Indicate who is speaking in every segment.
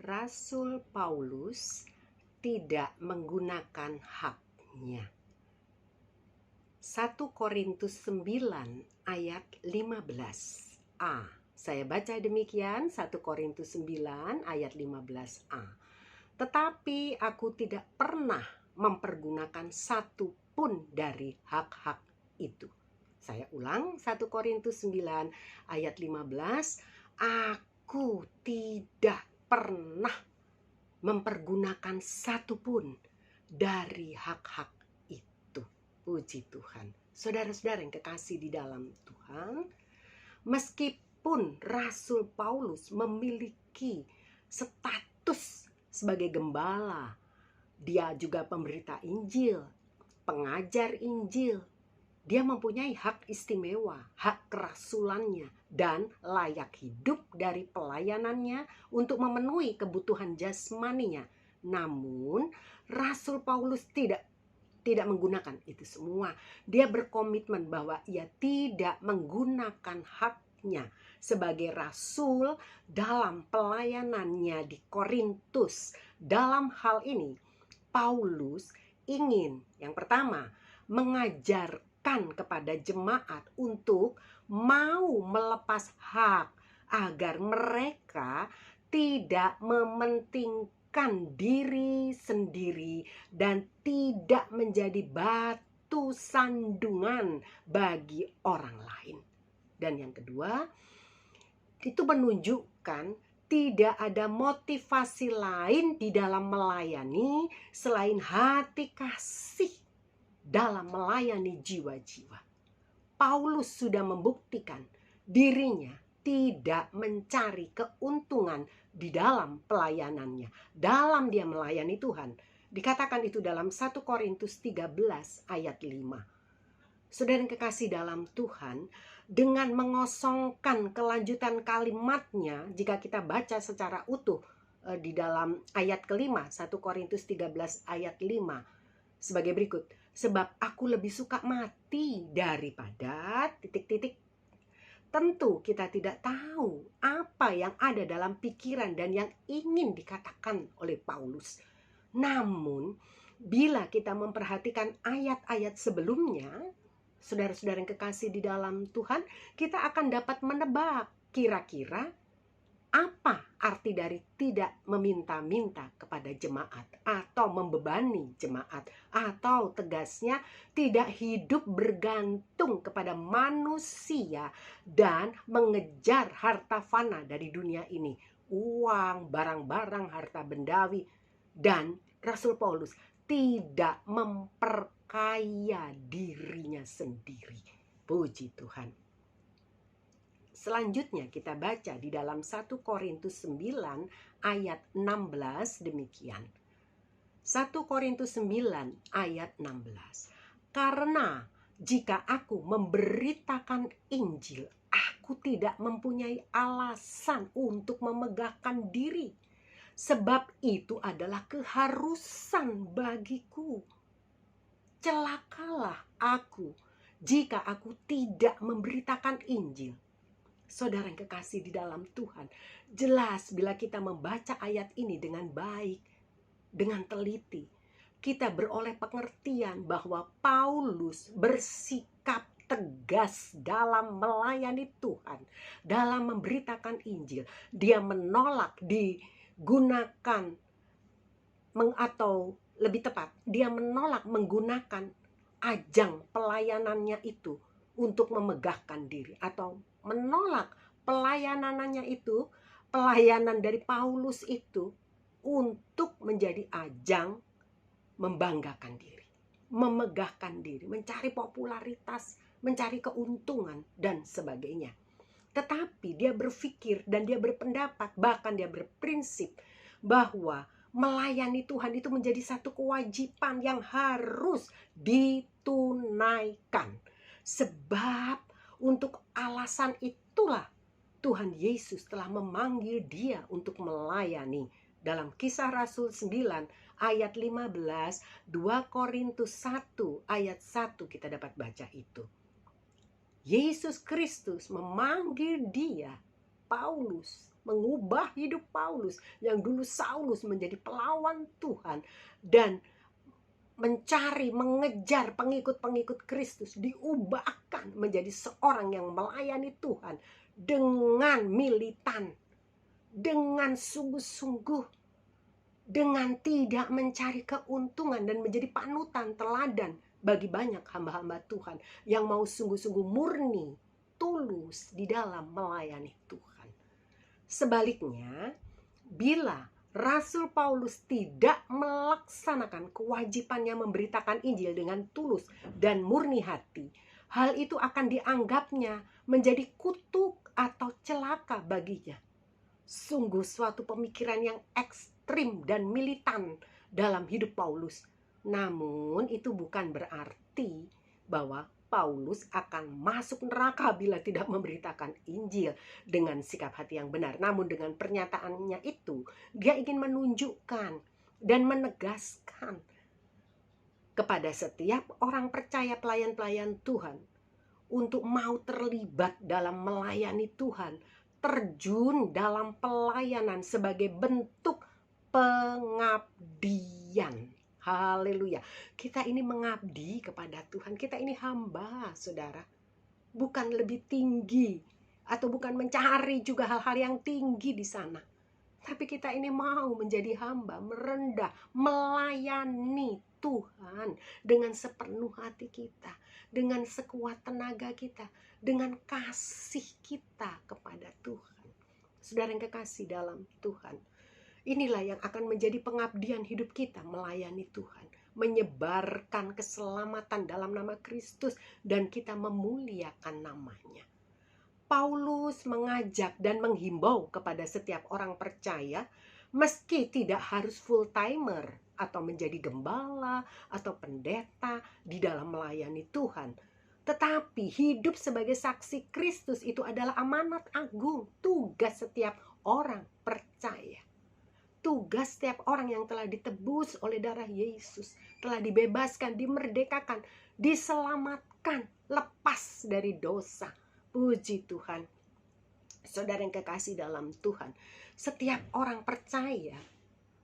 Speaker 1: Rasul Paulus tidak menggunakan haknya. 1 Korintus 9 ayat 15a. Saya baca demikian, 1 Korintus 9 ayat 15a. Tetapi aku tidak pernah mempergunakan satu pun dari hak-hak itu. Saya ulang, 1 Korintus 9 ayat 15. Aku tidak pernah mempergunakan satu pun dari hak-hak itu. Puji Tuhan. Saudara-saudara yang kekasih di dalam Tuhan, meskipun Rasul Paulus memiliki status sebagai gembala, dia juga pemberita Injil, pengajar Injil, dia mempunyai hak istimewa, hak kerasulannya, dan layak hidup dari pelayanannya untuk memenuhi kebutuhan jasmaninya. Namun, Rasul Paulus tidak menggunakan itu semua. Dia berkomitmen bahwa ia tidak menggunakan haknya sebagai rasul dalam pelayanannya di Korintus. Dalam hal ini, Paulus ingin yang pertama mengajarkan kepada jemaat untuk mau melepas hak agar mereka tidak mementingkan diri sendiri dan tidak menjadi batu sandungan bagi orang lain. Dan yang kedua, itu menunjukkan tidak ada motivasi lain di dalam melayani selain hati kasih dalam melayani jiwa-jiwa. Paulus sudah membuktikan dirinya tidak mencari keuntungan di dalam pelayanannya, dalam dia melayani Tuhan. Dikatakan itu dalam 1 Korintus 13 ayat 5. Saudara yang kekasih dalam Tuhan, dengan mengosongkan kelanjutan kalimatnya, jika kita baca secara utuh di dalam ayat kelima, 1 Korintus 13 ayat 5, sebagai berikut. Sebab aku lebih suka mati daripada ... Tentu kita tidak tahu apa yang ada dalam pikiran dan yang ingin dikatakan oleh Paulus. Namun, bila kita memperhatikan ayat-ayat sebelumnya, saudara-saudara yang kekasih di dalam Tuhan, kita akan dapat menebak kira-kira apa arti dari tidak meminta-minta kepada jemaat atau membebani jemaat, atau tegasnya tidak hidup bergantung kepada manusia dan mengejar harta fana dari dunia ini, uang, barang-barang, harta bendawi. Dan Rasul Paulus tidak memperkaya dirinya sendiri. Puji Tuhan. Selanjutnya kita baca di dalam 1 Korintus 9 ayat 16 demikian. 1 Korintus 9 ayat 16. Karena jika aku memberitakan Injil, aku tidak mempunyai alasan untuk memegahkan diri. Sebab itu adalah keharusan bagiku. Celakalah aku jika aku tidak memberitakan Injil. Saudara yang kekasih di dalam Tuhan, jelas bila kita membaca ayat ini dengan baik, dengan teliti, kita beroleh pengertian bahwa Paulus bersikap tegas dalam melayani Tuhan, dalam memberitakan Injil. Dia menolak digunakan atau lebih tepat, dia menolak menggunakan ajang pelayanannya itu untuk memegahkan diri, atau menolak pelayanannya itu, pelayanan dari Paulus itu untuk menjadi ajang membanggakan diri, memegahkan diri, mencari popularitas, mencari keuntungan dan sebagainya. Tetapi dia berpikir dan dia berpendapat, bahkan dia berprinsip bahwa melayani Tuhan itu menjadi satu kewajiban yang harus ditunaikan. Sebab untuk alasan itulah Tuhan Yesus telah memanggil dia untuk melayani. Dalam Kisah Rasul 9 ayat 15, 2 Korintus 1 ayat 1 kita dapat baca itu. Yesus Kristus memanggil dia, Paulus, mengubah hidup Paulus yang dulu Saulus menjadi pelawan Tuhan dan mencari, mengejar pengikut-pengikut Kristus, diubahkan menjadi seorang yang melayani Tuhan dengan militan, dengan sungguh-sungguh, dengan tidak mencari keuntungan dan menjadi panutan teladan bagi banyak hamba-hamba Tuhan yang mau sungguh-sungguh murni, tulus di dalam melayani Tuhan. Sebaliknya, bila Rasul Paulus tidak melaksanakan kewajibannya memberitakan Injil dengan tulus dan murni hati, hal itu akan dianggapnya menjadi kutuk atau celaka baginya. Sungguh suatu pemikiran yang ekstrim dan militan dalam hidup Paulus. Namun itu bukan berarti bahwa Paulus akan masuk neraka bila tidak memberitakan Injil dengan sikap hati yang benar. Namun dengan pernyataannya itu, dia ingin menunjukkan dan menegaskan kepada setiap orang percaya, pelayan-pelayan Tuhan, untuk mau terlibat dalam melayani Tuhan, terjun dalam pelayanan sebagai bentuk pengabdian. Haleluya. Kita ini mengabdi kepada Tuhan. Kita ini hamba, saudara. Bukan lebih tinggi atau bukan mencari juga hal-hal yang tinggi di sana. Tapi kita ini mau menjadi hamba, merendah, melayani Tuhan dengan sepenuh hati kita, dengan sekuat tenaga kita, dengan kasih kita kepada Tuhan. Saudara yang kekasih dalam Tuhan, inilah yang akan menjadi pengabdian hidup kita, melayani Tuhan, menyebarkan keselamatan dalam nama Kristus, dan kita memuliakan namanya. Paulus mengajak dan menghimbau kepada setiap orang percaya, meski tidak harus full timer atau menjadi gembala atau pendeta di dalam melayani Tuhan, tetapi hidup sebagai saksi Kristus itu adalah amanat agung, tugas setiap orang percaya. Tugas setiap orang yang telah ditebus oleh darah Yesus, telah dibebaskan, dimerdekakan, diselamatkan, lepas dari dosa. Puji Tuhan. Saudara yang kekasih dalam Tuhan, setiap orang percaya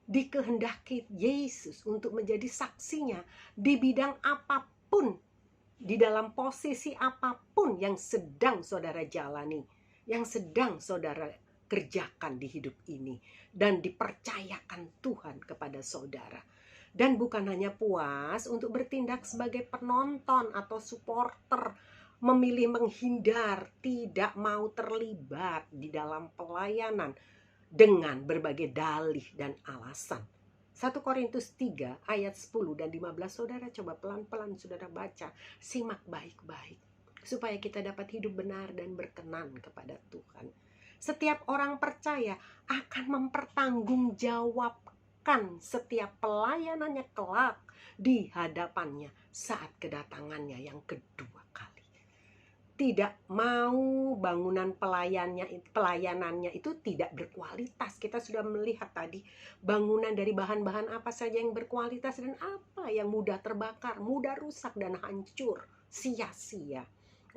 Speaker 1: dikehendaki Yesus untuk menjadi saksinya di bidang apapun, di dalam posisi apapun yang sedang saudara jalani, yang sedang saudara kerjakan di hidup ini, dan dipercayakan Tuhan kepada saudara. Dan bukan hanya puas untuk bertindak sebagai penonton atau supporter, memilih menghindar, tidak mau terlibat di dalam pelayanan dengan berbagai dalih dan alasan. 1 Korintus 3 ayat 10 dan 15, saudara coba pelan-pelan saudara baca, simak baik-baik, supaya kita dapat hidup benar dan berkenan kepada Tuhan. Setiap orang percaya akan mempertanggungjawabkan setiap pelayanannya kelak di hadapannya saat kedatangannya yang kedua kali. Tidak mau bangunan pelayanannya itu tidak berkualitas. Kita sudah melihat tadi bangunan dari bahan-bahan apa saja yang berkualitas dan apa yang mudah terbakar, mudah rusak dan hancur, sia-sia.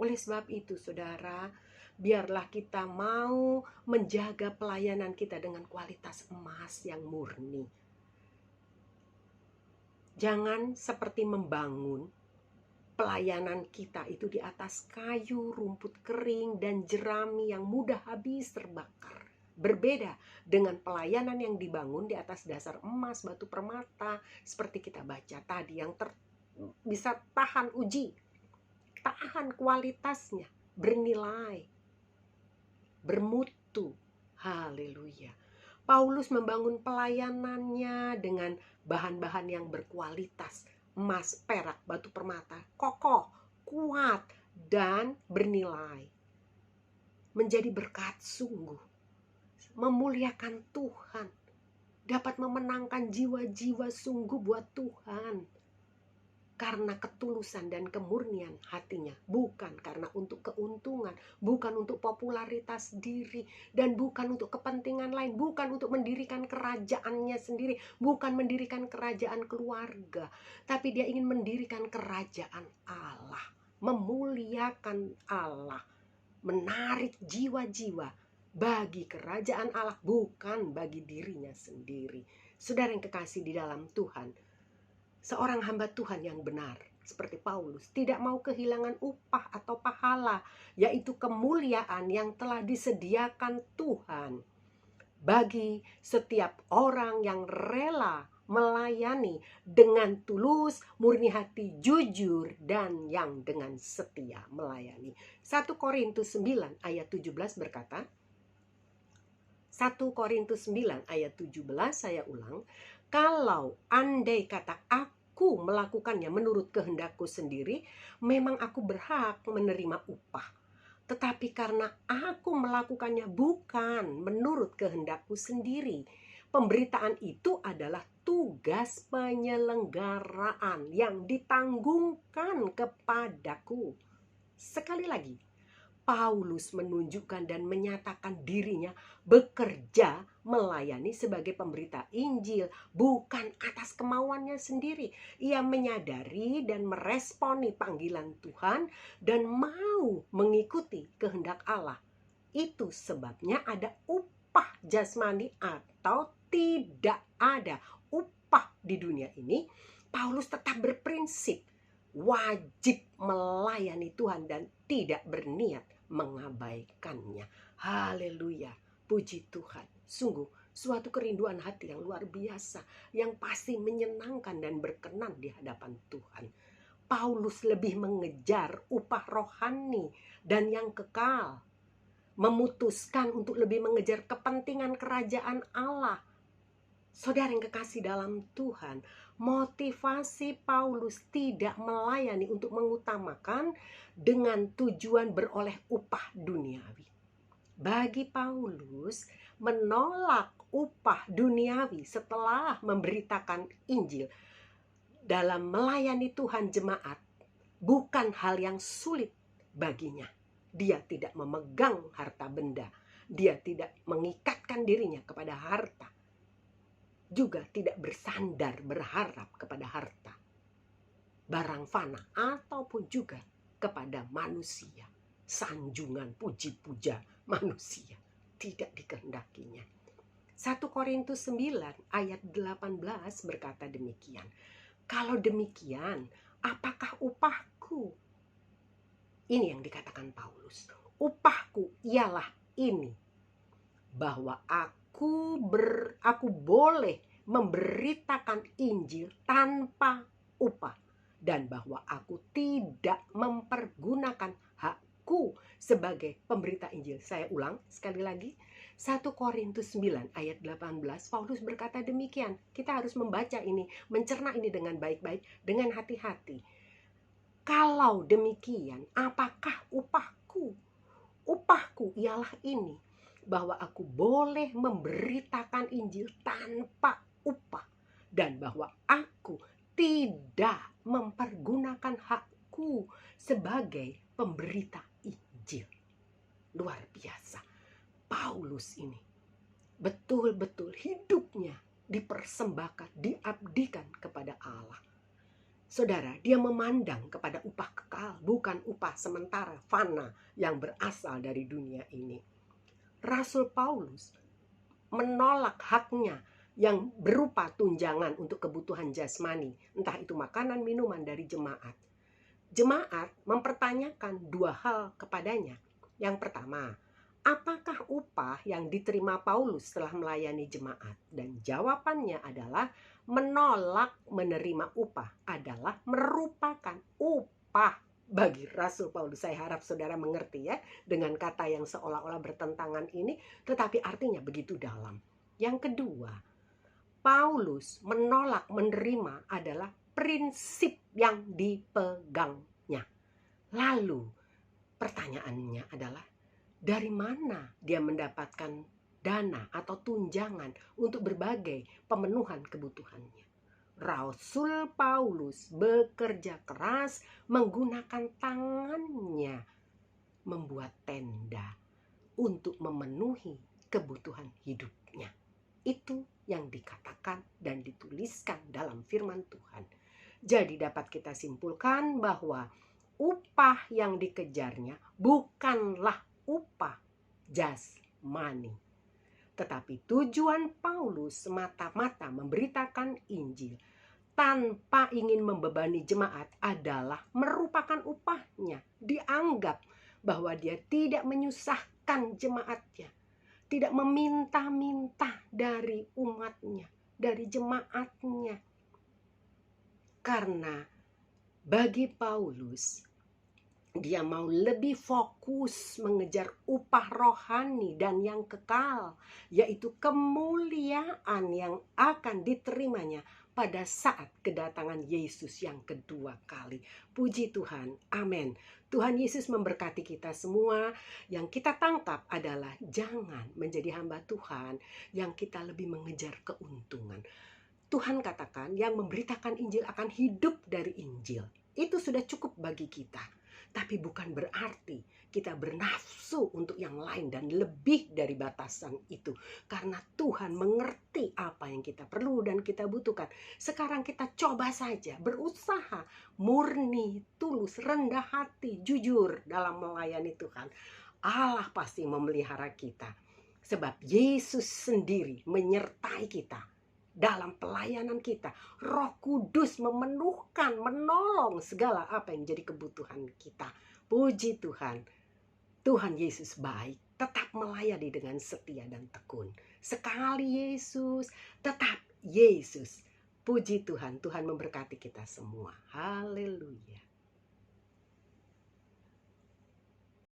Speaker 1: Oleh sebab itu saudara, biarlah kita mau menjaga pelayanan kita dengan kualitas emas yang murni. Jangan seperti membangun pelayanan kita itu di atas kayu, rumput kering, dan jerami yang mudah habis terbakar. Berbeda dengan pelayanan yang dibangun di atas dasar emas, batu permata, seperti kita baca tadi, yang bisa tahan uji, tahan kualitasnya, bernilai, bermutu. Haleluya. Paulus membangun pelayanannya dengan bahan-bahan yang berkualitas, emas, perak, batu permata, kokoh, kuat, dan bernilai. Menjadi berkat sungguh, memuliakan Tuhan, dapat memenangkan jiwa-jiwa sungguh buat Tuhan, karena ketulusan dan kemurnian hatinya, bukan karena untuk keuntungan, bukan untuk popularitas diri, dan bukan untuk kepentingan lain, bukan untuk mendirikan kerajaannya sendiri, bukan mendirikan kerajaan keluarga, tapi dia ingin mendirikan kerajaan Allah, memuliakan Allah, menarik jiwa-jiwa bagi kerajaan Allah, bukan bagi dirinya sendiri. Saudara yang kekasih di dalam Tuhan, seorang hamba Tuhan yang benar seperti Paulus tidak mau kehilangan upah atau pahala, yaitu kemuliaan yang telah disediakan Tuhan bagi setiap orang yang rela melayani dengan tulus, murni hati, jujur, dan yang dengan setia melayani. 1 Korintus 9 ayat 17 berkata, 1 Korintus 9 ayat 17, saya ulang, kalau andai kata aku melakukannya menurut kehendakku sendiri, memang aku berhak menerima upah. Tetapi karena aku melakukannya bukan menurut kehendakku sendiri, pemberitaan itu adalah tugas penyelenggaraan yang ditanggungkan kepadaku. Sekali lagi, Paulus menunjukkan dan menyatakan dirinya bekerja melayani sebagai pemberita Injil, bukan atas kemauannya sendiri. Ia menyadari dan meresponi panggilan Tuhan dan mau mengikuti kehendak Allah. Itu sebabnya ada upah jasmani atau tidak ada upah di dunia ini. Paulus tetap berprinsip wajib melayani Tuhan dan tidak berniat mengabaikannya. Haleluya, puji Tuhan. Sungguh suatu kerinduan hati yang luar biasa, yang pasti menyenangkan dan berkenan di hadapan Tuhan. Paulus lebih mengejar upah rohani dan yang kekal, memutuskan untuk lebih mengejar kepentingan kerajaan Allah. Saudara yang kekasih dalam Tuhan, motivasi Paulus tidak melayani untuk mengutamakan dengan tujuan beroleh upah duniawi. Bagi Paulus, menolak upah duniawi setelah memberitakan Injil dalam melayani Tuhan jemaat bukan hal yang sulit baginya. Dia tidak memegang harta benda, dia tidak mengikatkan dirinya kepada harta, juga tidak bersandar berharap kepada harta, barang fana, ataupun juga kepada manusia. Sanjungan puji-puja manusia tidak dikehendakinya. 1 Korintus 9 ayat 18 berkata demikian. Kalau demikian, apakah upahku? Ini yang dikatakan Paulus. Upahku ialah ini, bahwa aku boleh memberitakan Injil tanpa upah, dan bahwa aku tidak mempergunakan hakku sebagai pemberita Injil. Saya ulang sekali lagi, 1 Korintus 9 ayat 18, Paulus berkata demikian. Kita harus membaca ini, mencerna ini dengan baik-baik, dengan hati-hati. Kalau demikian, apakah upahku? Upahku ialah ini, bahwa aku boleh memberitakan Injil tanpa upah, dan bahwa aku tidak mempergunakan hakku sebagai pemberita Injil. Luar biasa. Paulus ini betul-betul hidupnya dipersembahkan, diabdikan kepada Allah. Saudara, dia memandang kepada upah kekal, bukan upah sementara fana yang berasal dari dunia ini. Rasul Paulus menolak haknya yang berupa tunjangan untuk kebutuhan jasmani, entah itu makanan, minuman dari jemaat. Jemaat mempertanyakan dua hal kepadanya. Yang pertama, apakah upah yang diterima Paulus setelah melayani jemaat? Dan jawabannya adalah menolak menerima upah adalah merupakan upah bagi Rasul Paulus. Saya harap saudara mengerti ya, dengan kata yang seolah-olah bertentangan ini, tetapi artinya begitu dalam. Yang kedua, Paulus menolak menerima adalah prinsip yang dipegangnya. Lalu pertanyaannya adalah, dari mana dia mendapatkan dana atau tunjangan untuk berbagai pemenuhan kebutuhannya? Rasul Paulus bekerja keras menggunakan tangannya membuat tenda untuk memenuhi kebutuhan hidupnya. Itu yang dikatakan dan dituliskan dalam firman Tuhan. Jadi dapat kita simpulkan bahwa upah yang dikejarnya bukanlah upah jasmani, money. Tetapi tujuan Paulus semata-mata memberitakan Injil tanpa ingin membebani jemaat adalah merupakan upahnya. Dianggap bahwa dia tidak menyusahkan jemaatnya, tidak meminta-minta dari umatnya, dari jemaatnya. Karena bagi Paulus, dia mau lebih fokus mengejar upah rohani dan yang kekal, yaitu kemuliaan yang akan diterimanya pada saat kedatangan Yesus yang kedua kali. Puji Tuhan, amin. Tuhan Yesus memberkati kita semua. Yang kita tangkap adalah jangan menjadi hamba Tuhan yang kita lebih mengejar keuntungan. Tuhan katakan yang memberitakan Injil akan hidup dari Injil. Itu sudah cukup bagi kita. Tapi bukan berarti kita bernafsu untuk yang lain dan lebih dari batasan itu. Karena Tuhan mengerti apa yang kita perlu dan kita butuhkan. Sekarang kita coba saja berusaha murni, tulus, rendah hati, jujur dalam melayani Tuhan. Allah pasti memelihara kita. Sebab Yesus sendiri menyertai kita dalam pelayanan kita. Roh Kudus memenuhkan, menolong segala apa yang jadi kebutuhan kita. Puji Tuhan. Tuhan Yesus baik, tetap melayani dengan setia dan tekun. Sekali Yesus, tetap Yesus. Puji Tuhan, Tuhan memberkati kita semua. Haleluya.